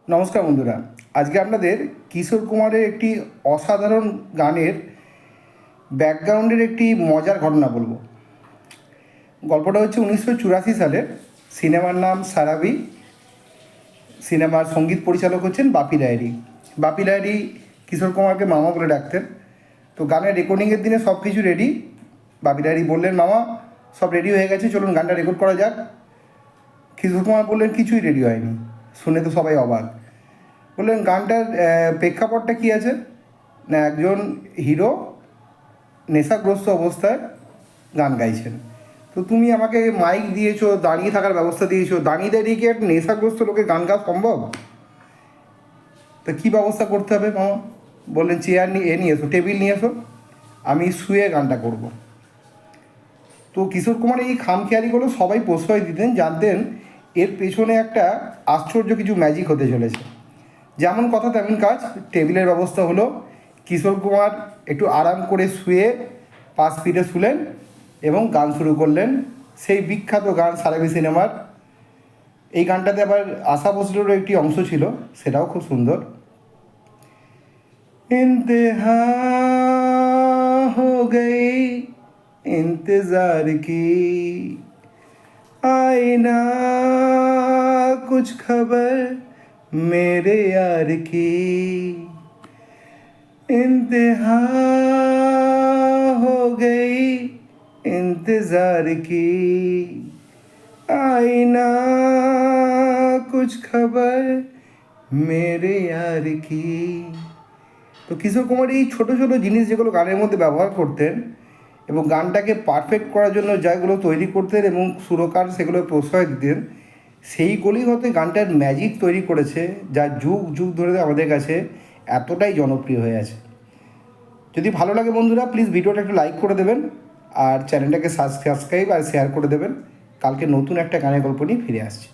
নমস্কার বন্ধুরা, আজকে আপনাদের কিশোর কুমারের একটি অসাধারণ গানের ব্যাকগ্রাউন্ডের একটি মজার ঘটনা বলবো। গল্পটা হচ্ছে 1984 সালের। সিনেমার নাম সারাবি। সিনেমার সঙ্গীত পরিচালক হচ্ছেন বাপি লাহিড়ী। বাপি লাহিড়ী কিশোর কুমারকে মামা বলে ডাকতেন। তো গানের রেকর্ডিংয়ের দিনে সব কিছু রেডি। বাপি লাহিড়ী বললেন, মামা সব রেডি হয়ে গেছে, চলুন গানটা রেকর্ড করা যাক। কিশোর কুমার বললেন, কিছুই রেডি হয়নি। শুনে তো সবাই অবাক। বললেন, গানটার প্রেক্ষাপটটা কী আছে? না, একজন হিরো নেশাগ্রস্ত অবস্থায় গান গাইছেন। তো তুমি আমাকে মাইক দিয়েছো, দাঁড়িয়ে থাকার ব্যবস্থা দিয়েছো, দাঁড়িয়ে দাঁড়িয়ে কি একটা নেশাগ্রস্ত লোকের গান গাওয়া সম্ভব? তো কী ব্যবস্থা করতে হবে মামা? বললেন, চেয়ার নিয়ে এসো, টেবিল নিয়ে এসো, আমি শুয়ে গানটা করব। তো কিশোর কুমার এই খামখেয়ালিগুলো সবাই প্রশ্রয় দিতেন, জানতেন এর পেছনে একটা আশ্চর্য কিছু ম্যাজিক হতে চলেছে। যেমন কথা তেমন কাজ। টেবিলের ব্যবস্থা হলো। কিশোর কুমার একটু আরাম করে শুয়ে পাশ ফিরে শুলেন এবং গান শুরু করলেন। সেই বিখ্যাত গান সারাবি সিনেমার। এই গানটাতে আবার আশা ভোসলেরও একটি অংশ ছিল, সেটাও খুব সুন্দর। इंतहा हो गई इंतजार की, आई ना कुछ खबर मेरे यार की, इंतहा हो गई इंतजार की, आई ना कुछ खबर मेरे यार की। তো কিশোর কুমার এই ছোটো ছোটো জিনিস যেগুলো গানের মধ্যে ব্যবহার করতেন এবং গানটাকে পারফেক্ট করার জন্য যেগুলো তৈরি করতেন এবং সুরকার সেগুলো প্রশ্রয় দিতেন, সেইগুলোই হয়তো গানটার ম্যাজিক তৈরি করেছে, যা যুগ যুগ ধরে আমাদের কাছে এতটাই জনপ্রিয় হয়ে আছে। যদি ভালো লাগে বন্ধুরা, প্লিজ ভিডিওটা একটু লাইক করে দেবেন আর চ্যানেলটাকে সাবস্ক্রাইব আর শেয়ার করে দেবেন। কালকে নতুন একটা গানের গল্প নিয়ে ফিরে আসছি।